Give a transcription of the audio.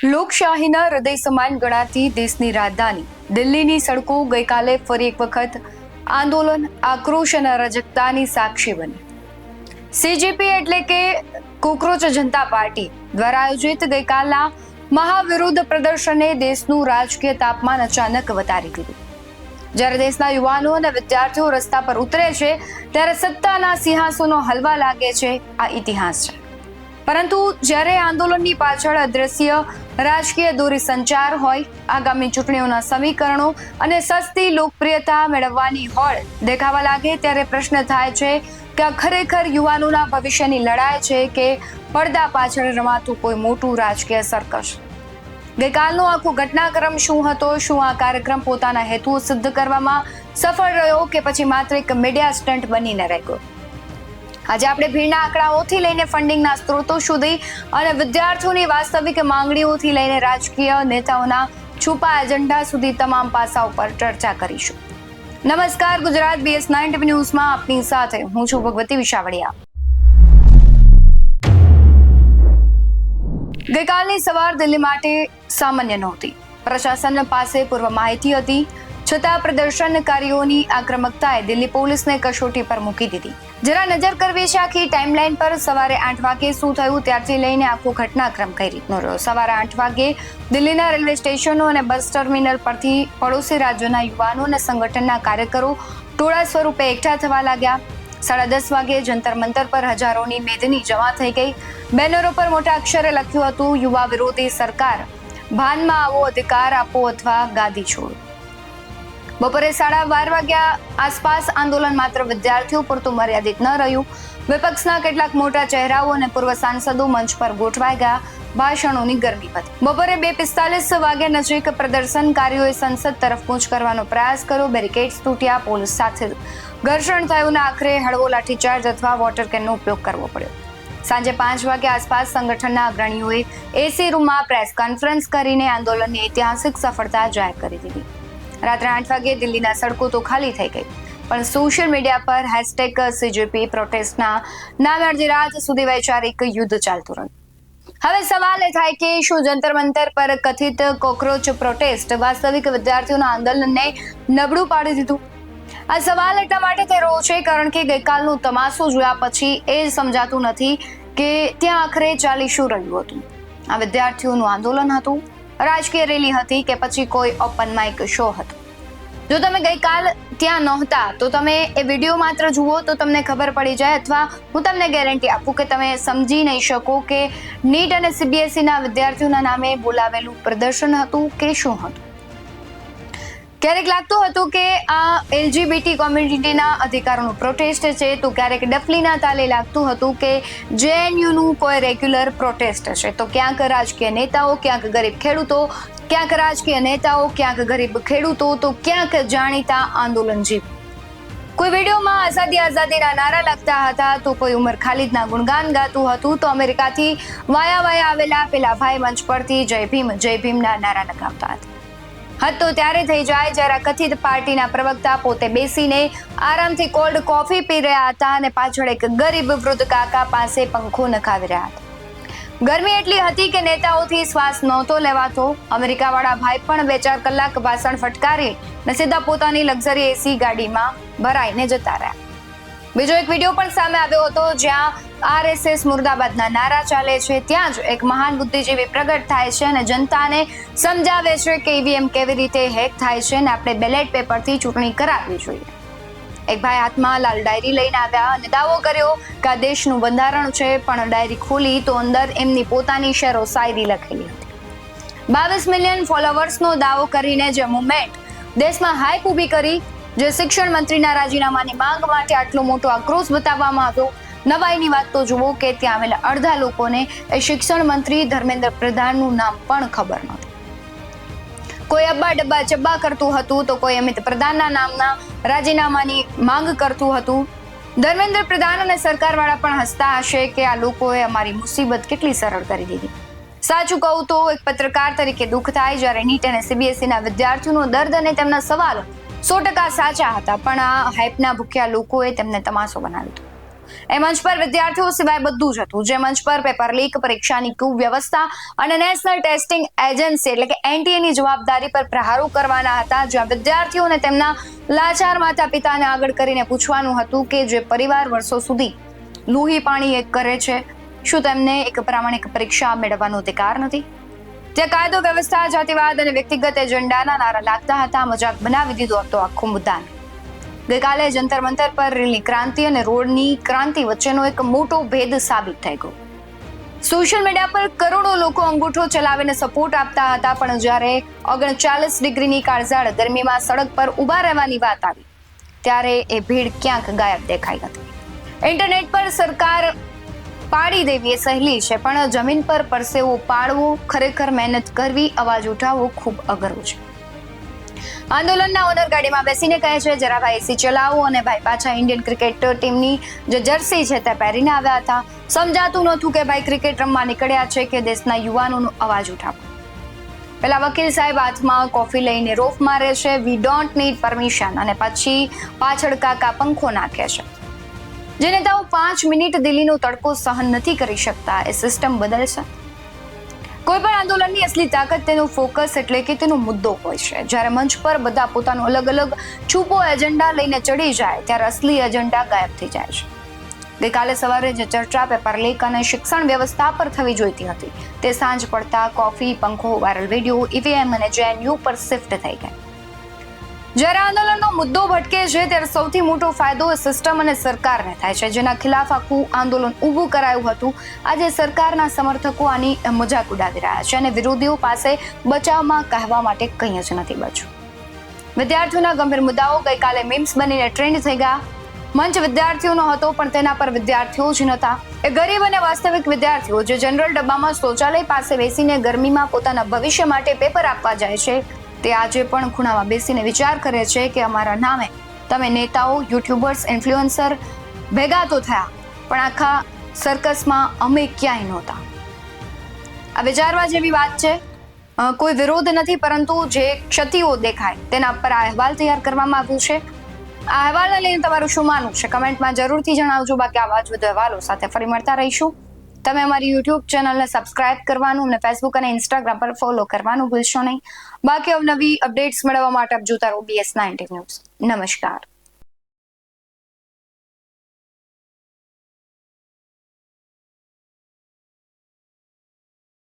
લોકશાહીના હૃદય સમાન ગણાતી દેશની રાજધાની દિલ્હીની સડકો ગઈકાલે ફરી એક વખત આંદોલન, આક્રોશ અને અરાજકતાની સાક્ષી બની. સીજેપી એટલે કે કોકરોચ જનતા પાર્ટી દ્વારા આયોજિત ગઈકાલના મહાવિરોધ પ્રદર્શને દેશનું રાજકીય તાપમાન અચાનક વધારી દીધું. જ્યારે દેશના યુવાનો અને વિદ્યાર્થીઓ રસ્તા પર ઉતરે છે ત્યારે સત્તાના સિંહાસનો હલવા લાગે છે. આ ઇતિહાસ છે. પરંતુ જ્યારે આંદોલનની પાછળ અદ્રશ્ય રાજકીય દોરી સંચાર હોય, આગામી ચૂંટણીઓના સમીકરણો અને સસ્તી લોકપ્રિયતા મેળવવાની હોડ દેખાવા લાગે ત્યારે પ્રશ્ન થાય છે કે આ ખરેખર યુવાનોના ભવિષ્યની લડાઈ છે કે પડદા પાછળ રમાતું કોઈ મોટું રાજકીય સર્કસ. ગઈકાલનો આખો ઘટનાક્રમ શું હતો? શું આ કાર્યક્રમ પોતાના હેતુઓ સિદ્ધ કરવામાં સફળ રહ્યો કે પછી માત્ર એક મીડિયા સ્ટન્ટ બનીને રહી ગયો? આજે આપણે ભીડના આંકડાઓથી લઈને ફંડિંગના સ્ત્રોતો સુધી અને વિદ્યાર્થીઓની વાસ્તવિક માંગણીઓથી લઈને રાજકીય નેતાઓના છુપા એજન્ડા સુધી તમામ પાસાઓ પર ચર્ચા કરીશું. નમસ્કાર, ગુજરાત BS9 TV ન્યૂઝમાં આપની સાથે હું છું ભગવતી વિશાવડિયા. ગઈકાલની સવાર દિલ્હી માટે સામાન્ય નહોતી. પ્રશાસન પાસે પૂર્વ માહિતી હતી, છતાં પ્રદર્શનકારીઓની આક્રમકતાએ દિલ્હી પોલીસને કસોટી પર મૂકી દીધી. જરા નજર કરવી છે આખી ટાઈમલાઈન પર. સવારે 8 વાગે શું થયું ત્યારથી લઈને આખો ઘટનાક્રમ કઈ રીતનો રહ્યો. સવારે 8 વાગે દિલ્હીના રેલવે સ્ટેશનો અને બસ ટર્મિનલ પરથી પડોશી રાજ્યોના યુવાનો અને સંગઠનના કાર્યકરો ટોળા સ્વરૂપે એકઠા થવા લાગ્યા. 10:30 વાગે જંતર મંતર પર હજારોની મેદની જમા થઈ ગઈ. બેનરો પર મોટા અક્ષરે લખ્યું હતું, યુવા વિરોધી સરકાર, ભાનમાં આવો, અધિકાર આપો અથવા ગાદી છોડો. બપોરે 12:30 વાગ્યા આસપાસ આંદોલન માત્ર વિદ્યાર્થીઓ પૂરતું મર્યાદિત ન રહ્યું. વિપક્ષના કેટલાક મોટા ચહેરાઓ અને પૂર્વ સાંસદો મંચ પર ગોઠવાઈ ગયા. ભાષણોની ગરમી વધી. બપોરે 2:45 વાગ્યા નજીક પ્રદર્શનકારીઓએ સંસદ તરફ કૂચ કરવાનો પ્રયાસ કર્યો. બેરિકેડ્સ તૂટ્યા, પોલીસ સાથે ઘર્ષણ થયું અને આખરે હળવો લાઠીચાર્જ અથવા વોટર કેનનો ઉપયોગ કરવો પડ્યો. સાંજે 5 વાગ્યા આસપાસ સંગઠનના અગ્રણીઓએ એસી રૂમમાં પ્રેસ કોન્ફરન્સ કરીને આંદોલનની ઐતિહાસિક સફળતા જાહેર કરી દીધી. રાત્રે 8 વાગે દિલ્હીના સડકો તો ખાલી થઈ ગઈ, પણ સોશિયલ મીડિયા પર #CJP પ્રોટેસ્ટના નામે અડધી રાત સુધી વૈચારિક યુદ્ધ ચાલતું રહ્યું. હવે સવાલ એ થાય કે શું જંતર મંતર પર કથિત કોકરોચ પ્રોટેસ્ટ વાસ્તવિક વિદ્યાર્થીઓના આંદોલનને નબળું પાડી દીધું? આ સવાલ એટલા માટે થઈ રહ્યો છે કારણ કે ગઈકાલનું તમાશો જોયા પછી એ સમજાતું નથી કે ત્યાં આખરે ચાલી શું રહ્યું હતું. આ વિદ્યાર્થીઓનું આંદોલન હતું, રાજકીય રેલી હતી કે પછી કોઈ ઓપન માઇક શો હતો? જો તમે ગઈકાલ ત્યાં નહોતા તો તમે એ વિડીયો માત્ર જુઓ તો તમને ખબર પડી જાય, અથવા હું તમને ગેરંટી આપું કે તમે સમજી નહીં શકો કે નીટ અને CBSEના વિદ્યાર્થીઓના નામે બોલાવેલું પ્રદર્શન હતું કે શું હતું. ક્યારેક લાગતું હતું કે આ LGBT કોમ્યુનિટીના અધિકારોનું પ્રોટેસ્ટ છે, તો ક્યારેક ડફલીના તાલે લાગતું હતું કે JNUનું કોઈ રેગ્યુલર પ્રોટેસ્ટ છે. તો ક્યાંક રાજકીય નેતાઓ, ક્યાંક ગરીબ ખેડૂતો, ક્યાંક રાજકીય નેતાઓ, ક્યાંક ગરીબ ખેડૂતો, તો ક્યાંક જાણીતા આંદોલનજીવી. કોઈ વિડીયોમાં આઝાદી આઝાદીના નારા લાગતા હતા, તો કોઈ ઉમર ખાલિદના ગુણગાન ગાતું હતું, તો અમેરિકાથી વાયા આવેલા પેલા ભાઈ મંચ પરથી જય ભીમના નારા લગાવતા હતા. હદ તો ત્યારે થઈ જાય જ્યારે કથિત પાર્ટીના પ્રવક્તા પોતે બેસીને આરામથી કોલ્ડ કોફી પી રહ્યા હતા અને પાછળ એક ગરીબ વૃદ્ધ કાકા પાસે પંખો નખાવી રહ્યા હતા. ગરમી એટલી હતી કે નેતાઓથી શ્વાસ નહોતો લેવાતો. અમેરિકાવાળા ભાઈ પણ 2-4 કલાક ભાષણ ફટકારી ને સીધા પોતાની લક્ઝરી એસી ગાડીમાં ભરાઈને જતા રહ્યા. બીજો એક વિડીયો પણ સામે આવ્યો હતો જ્યાં RSS મુર્દાબાદના નારા ચાલે છે. ત્યાં જ એક મહાન બુદ્ધિજીવી પ્રગટ થાય છે અને જનતાને સમજાવે છે કે EVM કેવી રીતે હેક થાય છે અને આપણે બેલેટ પેપરથી ચૂંટણી કરાવવી જોઈએ. એક ભાઈ હાથમાં લાલ ડાયરી લઈને આવ્યા અને દાવો કર્યો કે આ દેશનું બંધારણ છે, પણ ડાયરી ખોલી તો અંદર એમની પોતાની શેરો શાયરી લખેલી હતી. 22 મિલિયન ફોલોવર્સનો દાવો કરીને જે મુવમેન્ટ દેશમાં હાઈપ ઊભી કરી, જે શિક્ષણ મંત્રીના રાજીનામાની માંગ માટે આટલો મોટો આક્રોશ બતાવવામાં આવ્યો. નવાઈની વાત તો જુઓ કે ત્યાં આવેલા અડધા લોકોને એ શિક્ષણ મંત્રી ધર્મેન્દ્ર પ્રધાનનું નામ પણ ખબર નહોતું. કોઈ અબ્બા ડબ્બા ચબ્બા કરતું હતું, તો કોઈ અમિત પ્રધાનના નામના રાજીનામાની માંગ કરતું હતું. ધર્મેન્દ્ર પ્રધાન અને સરકારવાળા પણ હસતા હશે કે આ લોકોએ અમારી મુસીબત કેટલી સરળ કરી દીધી. સાચું કહું તો એક પત્રકાર તરીકે દુઃખ થાય જ્યારે નીટ અને CBSEના વિદ્યાર્થીઓનો દર્દ અને તેમના સવાલો 100% સાચા હતા, પણ આ હાઈપના ભૂખ્યા લોકોએ તેમને તમાશો બનાવ્યો. એ મંચ પર વિદ્યાર્થીઓ સિવાય બધું જ હતું, જે મંચ પર પેપર લીક, પરીક્ષાની કુવ્યવસ્થા અને નેશનલ ટેસ્ટિંગ એજન્સી એટલે કે એનટીએની જવાબદારી પર પ્રહારો કરવાના હતા, જ્યાં વિદ્યાર્થીઓને તેમના લાચાર માતા પિતાને આગળ કરીને પૂછવાનું હતું કે જે પરિવાર વર્ષો સુધી લોહી પાણી એક કરે છે, શું તેમને એક પ્રામાણિક પરીક્ષા મેળવવાનો અધિકાર નથી? ત્યાં કાયદો વ્યવસ્થા, જાતિવાદ અને વ્યક્તિગત એજન્ડાના નારા લાગતા હતા. મજાક બનાવી દીધો હતો આખો મુદ્દાને. ગઈકાલે જંતર મંતર પર રેલની ક્રાંતિ અને રોડની ક્રાંતિ વચ્ચેનો એક મોટો ભેદ સાબિત થઈ ગયો. સોશિયલ મીડિયા પર કરોડો લોકો અંગૂઠો ચલાવીને સપોર્ટ આપતા હતા, પણ જ્યારે 39 ડિગ્રીની કાળઝાળ ગરમીમાં સડક પર ઊભા રહેવાની વાત આવી ત્યારે એ ભીડ ક્યાંક ગાયબ દેખાઈ હતી. ઇન્ટરનેટ પર સરકાર પાડી દેવી એ સહેલી છે, પણ જમીન પર પરસેવો પાડવો, ખરેખર મહેનત કરવી, અવાજ ઉઠાવવો ખૂબ અઘરું છે. આંદોલનના ઓનર ગાડીમાં બેસીને કહે છે, જરા ભાઈ એસી ચલાવો, અને ભાઈ પાછા ઇન્ડિયન ક્રિકેટ ટીમની જે જર્સી છે તે પહેરીને આવ્યા હતા. સમજાતું નહોતું કે ભાઈ ક્રિકેટ રમવા નીકળ્યા છે કે દેશના યુવાનોનો અવાજ ઉઠાવવો. પેલા વકીલ સાહેબ હાથમાં કોફી લઈને રોફ મારે છે, વી ડોન્ટ નીડ પરમિશન, અને પછી પાછળ કાકા પંખો નાખે છે. જે નેતાઓ 5 મિનિટ દિલ્હીનો તડકો સહન નથી કરી શકતા, એ સિસ્ટમ બદલશે? કોઈ પણ આંદોલનની અસલી તાકાત તેનું ફોકસ એટલે કે તેનો મુદ્દો હોય છે. જ્યારે મંચ પર બધા પોતાનો અલગ અલગ છુપો એજન્ડા લઈને ચડી જાય ત્યારે અસલી એજન્ડા ગાયબ થઈ જાય છે. ગઈકાલે સવારે જે ચર્ચા પેપર લીક અને શિક્ષણ વ્યવસ્થા પર થવી જોઈતી હતી, તે સાંજ પડતા કોફી, પંખો, વાયરલ વિડીયો, ઈવીએમ અને જેએનયુ પર શિફ્ટ થઈ ગઈ. જ્યારે આંદોલનનો મુદ્દો ભટકે છે ત્યારે સૌથી મોટો ફાયદો સિસ્ટમ અને સરકારને થાય છે, જેના ખિલાફ આખું આંદોલન ઊભું કરાયું હતું. આજે સરકારના સમર્થકો આની મજાક ઉડાવી રહ્યા છે અને વિરોધીઓ પાસે બચાવમાં કહેવા માટે કંઈ જ નથી બચ્યું. વિદ્યાર્થીઓના ગંભીર મુદ્દાઓ ગઈકાલે મીમ્સ બનીને ટ્રેન્ડ થઈ ગયા. મંચ વિદ્યાર્થીઓનો હતો, પણ તેના પર વિદ્યાર્થીઓ જ નહોતા. એ ગરીબ અને વાસ્તવિક વિદ્યાર્થીઓ જે જનરલ ડબ્બામાં શૌચાલય પાસે બેસીને ગરમીમાં પોતાના ભવિષ્ય માટે પેપર આપવા જાય છે, તે આજે પણ ખૂણામાં બેસીને વિચાર કરે છે કે અમારા નામે તમે નેતાઓ, યુટ્યુબર્સ, ઇન્ફ્લુએન્સર ભેગા તો થયા, પણ આખા સર્કસમાં અમે ક્યાંય નહોતા. આ વિચારવા જેવી વાત છે. કોઈ વિરોધ નથી, પરંતુ જે ક્ષતિઓ દેખાય તેના પર આ અહેવાલ તૈયાર કરવામાં આવ્યું છે. આ અહેવાલને લઈને તમારું શું માનવું છે કમેન્ટમાં જરૂરથી જણાવજો. બાકી આવા જ વધુ અહેવાલો સાથે ફરી મળતા રહીશું. તમે અમારી યુટ્યુબ ચેનલને સબસ્ક્રાઇબ કરવાનું અને ફેસબુક અને ઇન્સ્ટાગ્રામ પર ફોલો કરવાનું ભૂલશો નહીં. બાકી અવનવી અપડેટ્સ મેળવવા માટે આપ જોતા રહો BS19 ન્યૂઝ. નમસ્કાર.